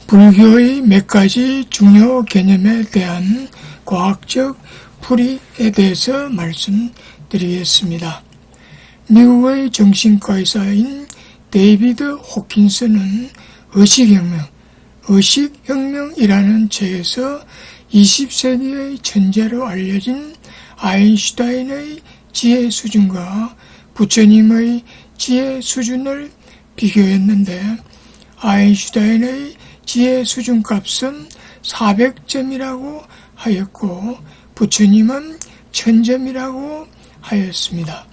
불교의 몇 가지 중요 개념에 대한 과학적 풀이에 대해서 말씀드리겠습니다. 미국의 정신과 의사인 데이비드 호킨스는 의식혁명이라는 책에서 20세기의 천재로 알려진 아인슈타인의 지혜 수준과 부처님의 지혜 수준을 비교했는데, 아인슈타인의 지혜 수준 값은 400점이라고 하였고 부처님은 1000점이라고 하였습니다.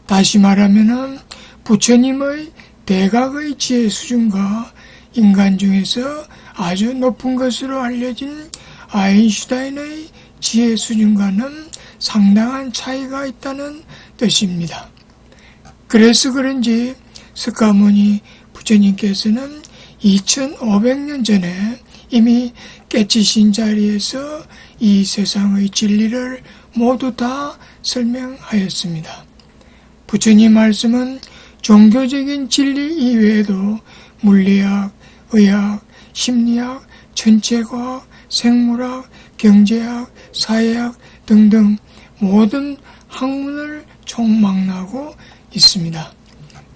다시 말하면 부처님의 대각의 지혜 수준과 인간 중에서 아주 높은 것으로 알려진 아인슈타인의 지혜 수준과는 상당한 차이가 있다는 뜻입니다. 그래서 그런지 석가모니 부처님께서는 2500년 전에 이미 깨치신 자리에서 이 세상의 진리를 모두 다 설명하였습니다. 부처님 말씀은 종교적인 진리 이외에도 물리학, 의학, 심리학, 천체과학, 생물학, 경제학, 사회학 등등 모든 학문을 총망라하고 있습니다.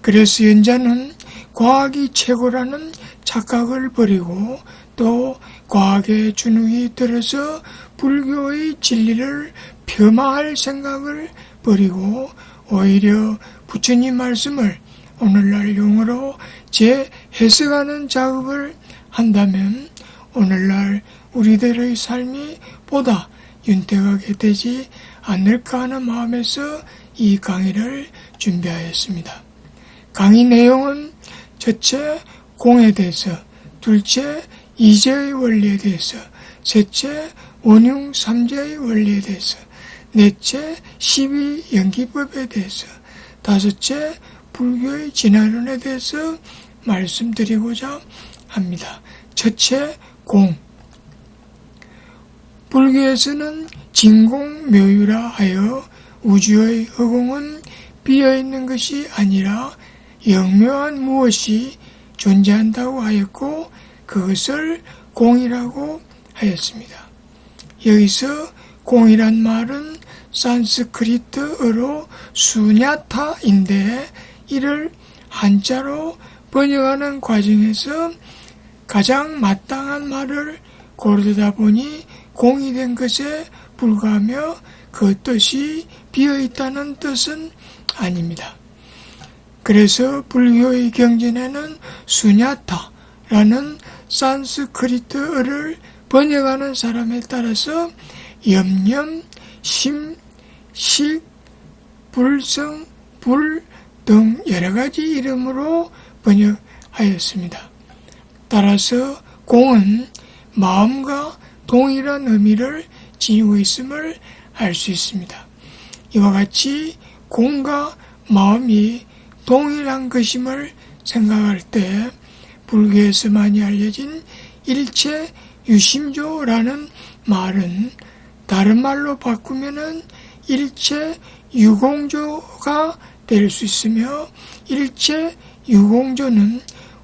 그래서 현자는 과학이 최고라는 착각을 버리고 또 과학의 주눅이 들어서 불교의 진리를 폄하할 생각을 버리고 오히려 부처님 말씀을 오늘날 용어로 재해석하는 작업을 한다면 오늘날 우리들의 삶이 보다 윤택하게 되지 않을까 하는 마음에서 이 강의를 준비하였습니다. 강의 내용은 첫째, 공에 대해서, 둘째, 이제의 원리에 대해서, 셋째, 원흉 삼재의 원리에 대해서, 넷째, 12연기법에 대해서, 다섯째, 불교의 진화론에 대해서 말씀드리고자 합니다. 첫째, 공. 불교에서는 진공묘유라 하여 우주의 허공은 비어있는 것이 아니라 영묘한 무엇이 존재한다고 하였고 그것을 공이라고 하였습니다. 여기서 공이란 말은 산스크리트어로 수냐타인데 이를 한자로 번역하는 과정에서 가장 마땅한 말을 고르다 보니 공이 된 것에 불과하며 그 뜻이 비어있다는 뜻은 아닙니다. 그래서 불교의 경전에는 수냐타라는 산스크리트어를 번역하는 사람에 따라서 염념, 심, 식, 불성, 불 등 여러가지 이름으로 번역하였습니다. 따라서 공은 마음과 동일한 의미를 지니고 있음을 알 수 있습니다. 이와 같이 공과 마음이 동일한 것임을 생각할 때 불교에서 많이 알려진 일체 유심조라는 말은 다른 말로 바꾸면은 일체 유공조가 될 수 있으며 일체 유공조는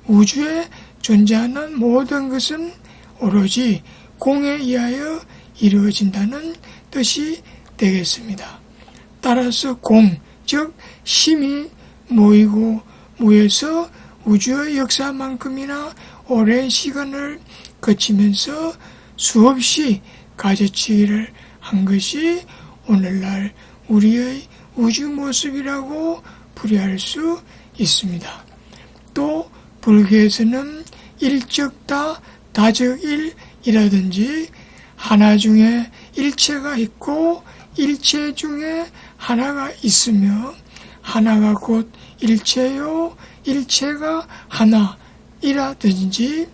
우주에 존재하는 모든 것은 오로지 공에 의하여 이루어진다는 뜻이 되겠습니다. 따라서 공, 즉 심이 모이고 모여서 우주의 역사만큼이나 오랜 시간을 거치면서 수없이 가져치기를 한 것이 오늘날 우리의 우주 모습이라고 풀이할 수 있습니다. 또 불교에서는 일적다, 다적일이라든지 하나 중에 일체가 있고 일체 중에 하나가 있으며 하나가 곧 일체요, 일체가 하나이라든지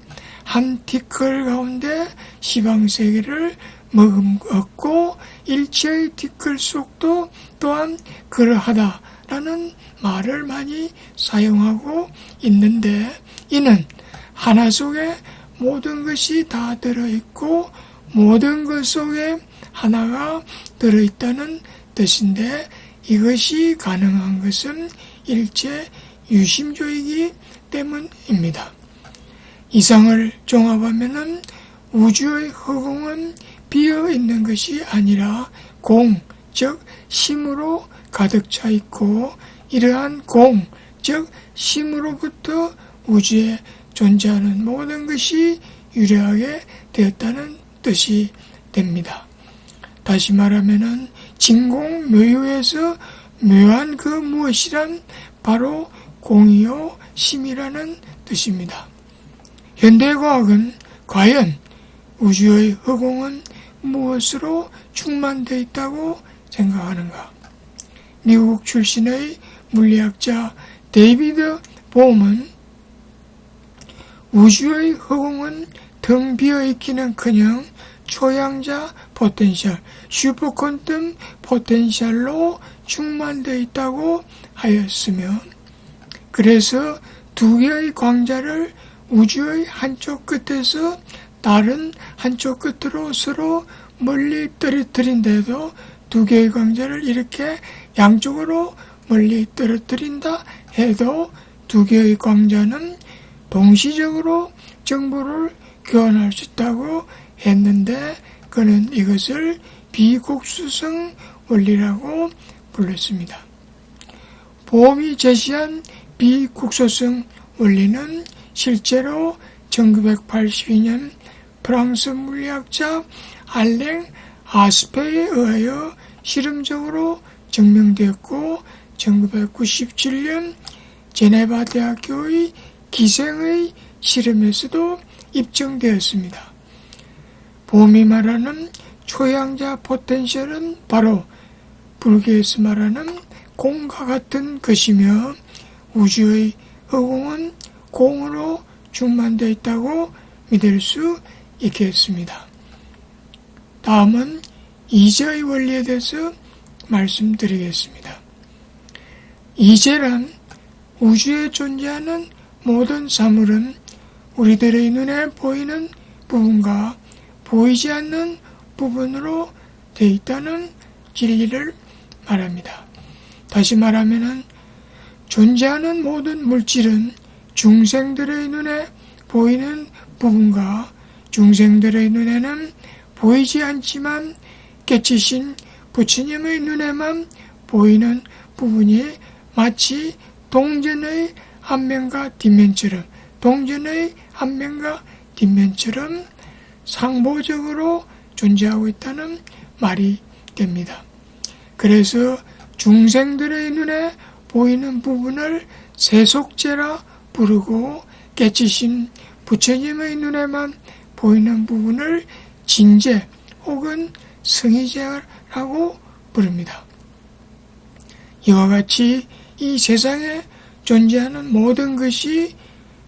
한 티끌 가운데 시방세계를 머금었고 일체의 티끌 속도 또한 그러하다라는 말을 많이 사용하고 있는데 이는 하나 속에 모든 것이 다 들어있고 모든 것 속에 하나가 들어있다는 뜻인데 이것이 가능한 것은 일체 유심조이기 때문입니다. 이상을 종합하면은 우주의 허공은 비어 있는 것이 아니라 공, 즉 심으로 가득 차 있고, 이러한 공, 즉 심으로부터 우주에 존재하는 모든 것이 유래하게 되었다는 뜻이 됩니다. 다시 말하면은 진공묘유에서 묘한 그 무엇이란 바로 공이요 심이라는 뜻입니다. 현대과학은 과연 우주의 허공은 무엇으로 충만되어 있다고 생각하는가? 미국 출신의 물리학자 데이비드 봄은 우주의 허공은 텅 비어있기는커녕 초양자 포텐셜, 슈퍼퀀텀 포텐셜로 충만되어 있다고 하였으며, 그래서 두 개의 광자를 우주의 한쪽 끝에서 다른 한쪽 끝으로 서로 멀리 떨어뜨린데도 두 개의 광자를 이렇게 양쪽으로 멀리 떨어뜨린다 해도 두 개의 광자는 동시적으로 정보를 교환할 수 있다고 했는데, 그는 이것을 비국수성 원리라고 불렀습니다. 봄이 제시한 비국소성 원리는 실제로 1982년 프랑스 물리학자 알랭 아스페에 의하여 실험적으로 증명되었고, 1997년 제네바 대학교의 기생의 실험에서도 입증되었습니다. 봄이 말하는 초양자 포텐셜은 바로 불교에서 말하는 공과 같은 것이며, 우주의 허공은 공으로 충만되어 있다고 믿을 수 있겠습니다. 다음은 이제의 원리에 대해서 말씀드리겠습니다. 이제란 우주에 존재하는 모든 사물은 우리들의 눈에 보이는 부분과 보이지 않는 부분으로 되어 있다는 진리를 말합니다. 다시 말하면 존재하는 모든 물질은 중생들의 눈에 보이는 부분과 중생들의 눈에는 보이지 않지만 깨치신 부처님의 눈에만 보이는 부분이 마치 동전의 앞면과 뒷면처럼 상보적으로 존재하고 있다는 말이 됩니다. 그래서 중생들의 눈에 보이는 부분을 세속제라 부르고, 깨치신 부처님의 눈에만 보이는 부분을 진제 혹은 성의제라고 부릅니다. 이와 같이 이 세상에 존재하는 모든 것이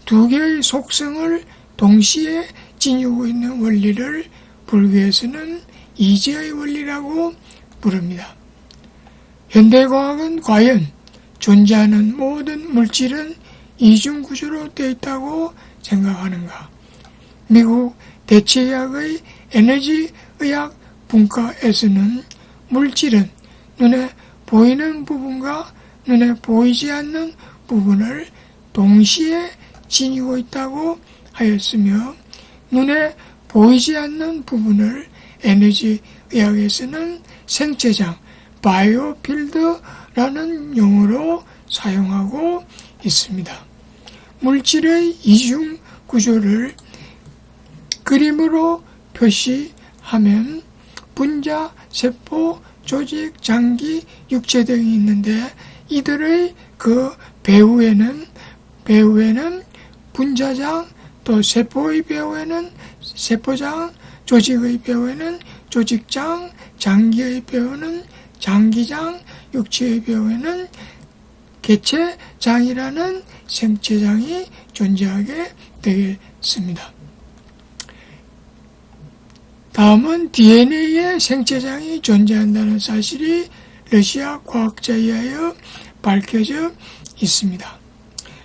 두 개의 속성을 동시에 지니고 있는 원리를 불교에서는 이제의 원리라고 부릅니다. 현대과학은 과연 존재하는 모든 물질은 이중구조로 되어 있다고 생각하는가? 미국 대체의학의 에너지의학 분과에서는 물질은 눈에 보이는 부분과 눈에 보이지 않는 부분을 동시에 지니고 있다고 하였으며, 눈에 보이지 않는 부분을 에너지의학에서는 생체장, 바이오필드라는 용어로 사용하고 있습니다. 물질의 이중 구조를 그림으로 표시하면 분자, 세포, 조직, 장기, 육체 등이 있는데, 이들의 그 배후에는 분자장, 또 세포의 배후에는 세포장, 조직의 배후에는 조직장, 장기의 배후에는 장기장, 육체의 배후에는 개체장이라는 생체장이 존재하게 되겠습니다. 다음은 DNA의 생체장이 존재한다는 사실이 러시아 과학자에 의하여 밝혀져 있습니다.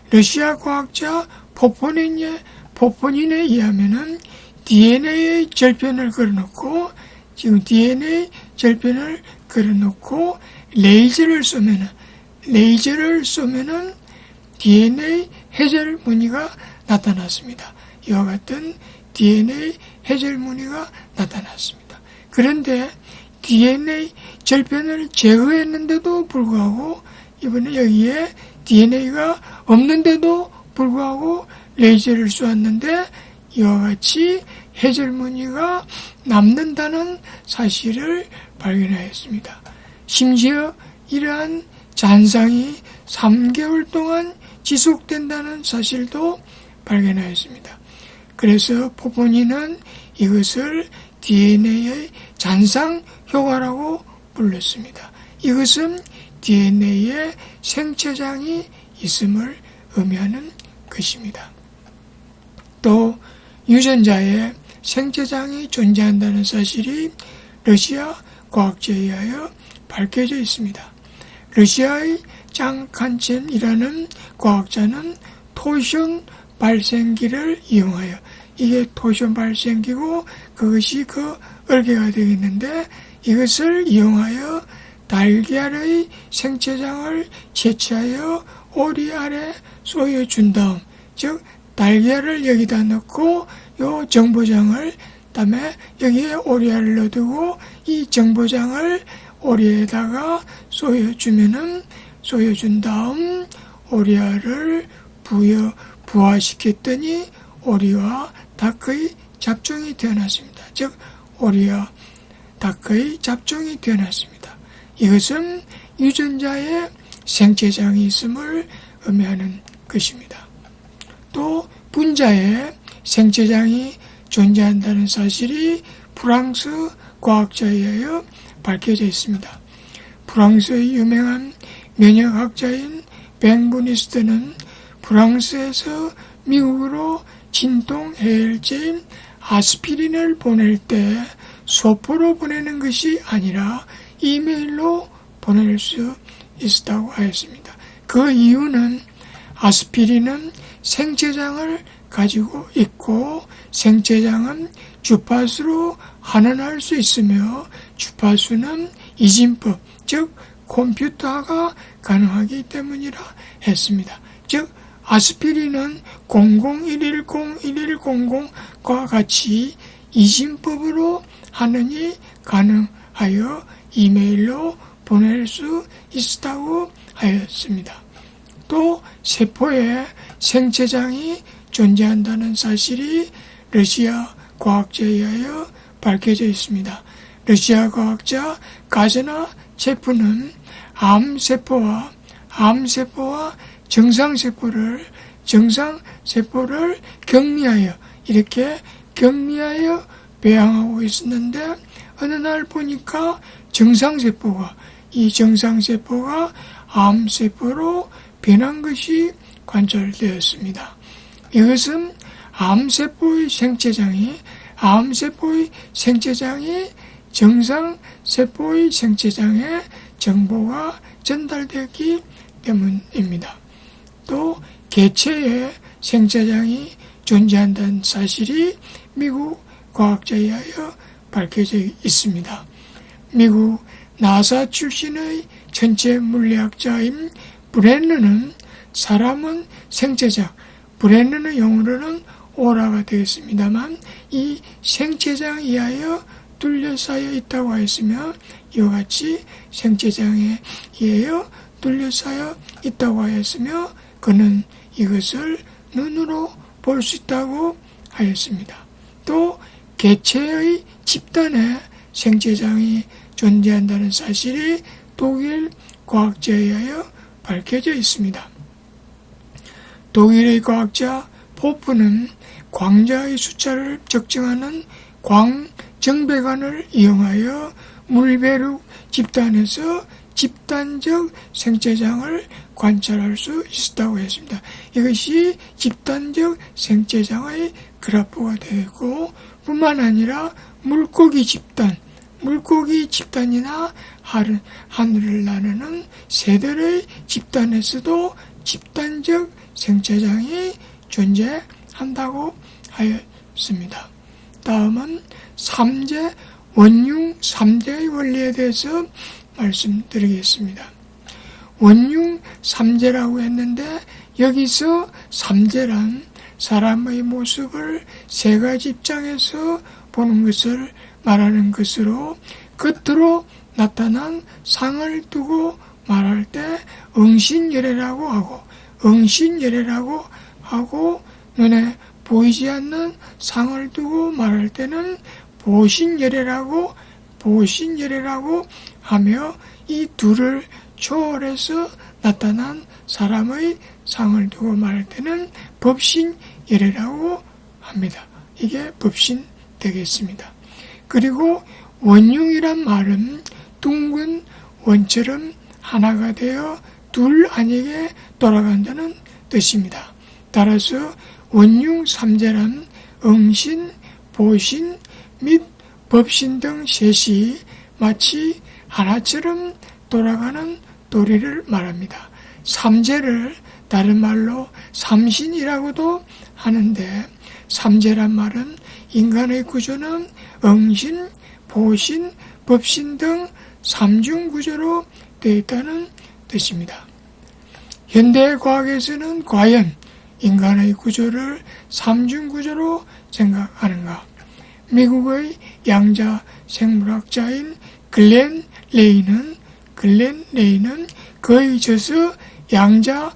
러시아 과학자 포포닌에 의하면은 DNA의 절편을 걸어놓고, 지금 DNA 절편을 걸어놓고 레이저를 쏘면은 DNA 해절 무늬가 나타났습니다. 이와 같은 DNA 해절 무늬가 나타났습니다. 그런데 DNA 절편을 제거했는데도 불구하고 이번에 여기에 DNA가 없는데도 불구하고 레이저를 쏘았는데 이와 같이 해절 무늬가 남는다는 사실을 발견하였습니다. 심지어 이러한 잔상이 3개월 동안 지속된다는 사실도 발견하였습니다. 그래서 포포니는 이것을 DNA의 잔상 효과라고 불렀습니다. 이것은 DNA의 생체장이 있음을 의미하는 것입니다. 또 유전자에 생체장이 존재한다는 사실이 러시아 과학자에 의하여 밝혀져 있습니다. 러시아의 장 칸첸이라는 과학자는 토션 발생기를 이용하여, 이게 토션 발생기고 그것이 그 얼개가 되겠는데, 이것을 이용하여 달걀의 생체장을 채취하여 오리 아래 쏘여준 다음, 즉 달걀을 여기다 넣고 요 정보장을, 그다음에 여기에 오리알을 넣어두고 이 정보장을 오리에다가 쏘여준 다음 오리알을 부화시켰더니 오리와 닭의 잡종이 태어났습니다. 즉 오리와 닭의 잡종이 태어났습니다. 이것은 유전자에 생체장이 있음을 의미하는 것입니다. 또 분자에 생체장이 존재한다는 사실이 프랑스 과학자에 의하여 밝혀져 있습니다. 프랑스의 유명한 면역학자인 뱅부니스트는 프랑스에서 미국으로 진통 해열제인 아스피린을 보낼 때 소포로 보내는 것이 아니라 이메일로 보낼 수 있었다고 하였습니다. 그 이유는 아스피린은 생체장을 가지고 있고 생체장은 주파수로 환원할 수 있으며 주파수는 이진법, 즉 컴퓨터화가 가능하기 때문이라 했습니다. 즉 아스피린은 00110110과 같이 이진법으로 환원이 가능하여 이메일로 보낼 수 있었다고 하였습니다. 또 세포에 생체장이 존재한다는 사실이 러시아 과학자에 의하여 밝혀져 있습니다. 러시아 과학자 가즈나 체프는 암세포와 정상세포를 격리하여 배양하고 있었는데 어느 날 보니까 정상세포가 암세포로 변한 것이 관찰되었습니다. 이것은 암세포의 생체장이 정상세포의 생체장에 정보가 전달되기 때문입니다. 또 개체에 생체장이 존재한다는 사실이 미국 과학자에 의하여 밝혀져 있습니다. 미국 나사 출신의 천체 물리학자인 브렌넌은 사람은 생체장, 브렌넌의 영어로는 오라가 되겠습니다만 이 생체장 이하여 둘러싸여 있다고 하였으며 이와 같이 생체장에 의하여 둘러싸여 있다고 하였으며 그는 이것을 눈으로 볼 수 있다고 하였습니다. 또 개체의 집단에 생체장이 존재한다는 사실이 독일 과학자에 의하여 밝혀져 있습니다. 독일의 과학자 포프는 광자의 숫자를 측정하는 광정배관을 이용하여 물배룩 집단에서 집단적 생체장을 관찰할 수 있었다고 했습니다. 이것이 집단적 생체장의 그래프가 되고 뿐만 아니라 물고기 집단이나 하늘을 나르는 새들의 집단에서도 집단적 생체장이 존재한다고 하였습니다. 다음은 원융 3제의 원리에 대해서 말씀드리겠습니다. 원융 3제라고 했는데 여기서 3제란 사람의 모습을 세 가지 입장에서 보는 것을 말하는 것으로 겉으로 나타난 상을 두고 말할 때 응신열애라고 하고 응신열애라고 하고 눈에 보이지 않는 상을 두고 말할 때는 보신열애라고 하며 이 둘을 초월해서 나타난 사람의 상을 두고 말할 때는 법신열애라고 합니다. 이게 법신 되겠습니다. 그리고 원융이란 말은 둥근 원처럼 하나가 되어 둘 안에게 돌아간다는 뜻입니다. 따라서 원융 삼재란 응신, 보신 및 법신 등 셋이 마치 하나처럼 돌아가는 도리를 말합니다. 삼재를 다른 말로 삼신이라고도 하는데 삼재란 말은 인간의 구조는 응신, 보신, 법신 등 삼중 구조로 되어 있다는 뜻입니다. 현대 과학에서는 과연 인간의 구조를 삼중 구조로 생각하는가? 미국의 양자 생물학자인 글렌 레이는 그의 저서 양자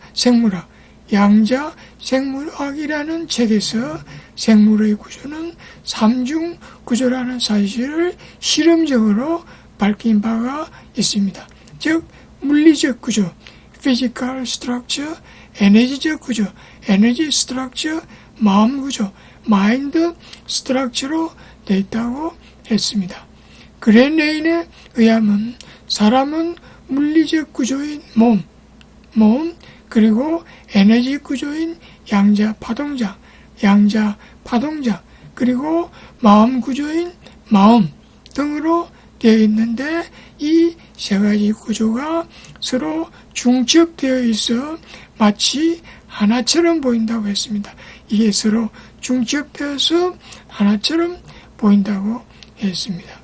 생물학이라는 책에서 생물의 구조는 삼중 구조라는 사실을 실험적으로 밝힌 바가 있습니다. 즉 물리적 구조, physical structure, 에너지적 구조, energy structure, 마음 구조, mind structure로 되어 있다고 했습니다. 그랜 레인에 의하면 사람은 물리적 구조인 몸, 그리고 에너지 구조인 양자 파동장, 그리고 마음 구조인 마음 등으로 되어 있는데 이 세 가지 구조가 서로 중첩되어 있어 마치 하나처럼 보인다고 했습니다. 이게 서로 중첩되어서 하나처럼 보인다고 했습니다.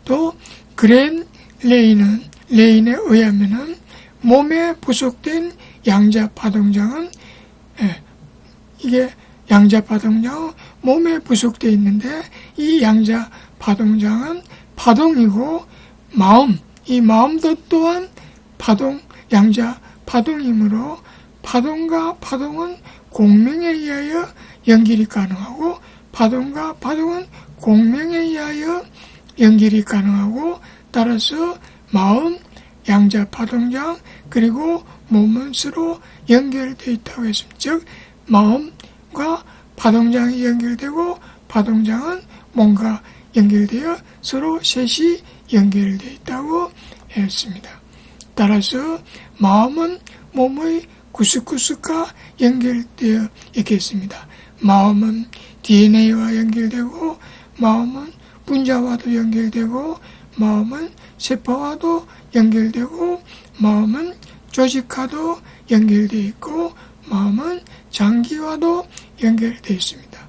또 그랜 레인에 의하면은 몸에 부속된 양자 파동장은 이게 양자 파동장은 몸에 부속되어 있는데 이 양자 파동장은 파동이고 이 마음도 또한 양자 파동이므로 파동과 파동은 공명에 의하여 연결이 가능하고 파동과 파동은 공명에 의하여 연결이 가능하고 따라서 마음, 양자 파동장 그리고 몸은 서로 연결되어 있다고 했습니다. 즉 마음과 파동장이 연결되고 파동장은 몸과 연결되어 서로 셋이 연결되어 있다고 했습니다. 따라서 마음은 몸의 구석구석과 연결되어 있겠습니다. 마음은 DNA와 연결되고 마음은 분자와도 연결되고 마음은 세포와도 연결되고 마음은 조직과도 연결되어 있고 마음은 장기와도 연결되어 있습니다.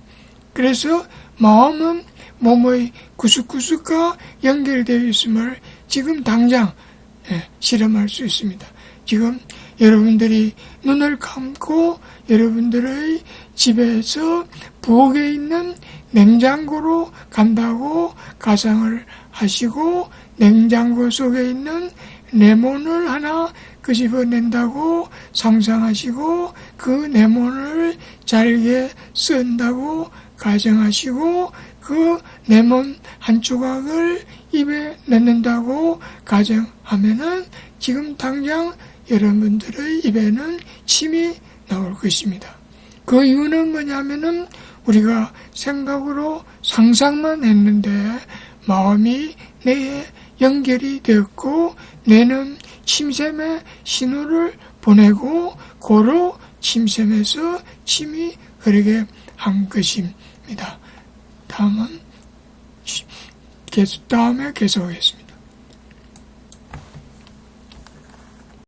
그래서 마음은 몸의 구석구석과 연결되어 있음을 지금 당장 실험할 수 있습니다. 지금 여러분들이 눈을 감고 여러분들의 집에서 부엌에 있는 냉장고로 간다고 가상을 하시고 냉장고 속에 있는 레몬을 하나 끄집어낸다고 상상하시고 그 레몬을 잘게 썬다고 가정하시고 그 레몬 한 조각을 입에 넣는다고 가정하면은 지금 당장 여러분들의 입에는 침이 나올 것입니다. 그 이유는 뭐냐면은 우리가 생각으로 상상만 했는데 마음이 뇌에 연결이 되었고 뇌는 침샘에 신호를 보내고 고로 침샘에서 침이 흐르게 한 것입니다. 다음에 계속하겠습니다.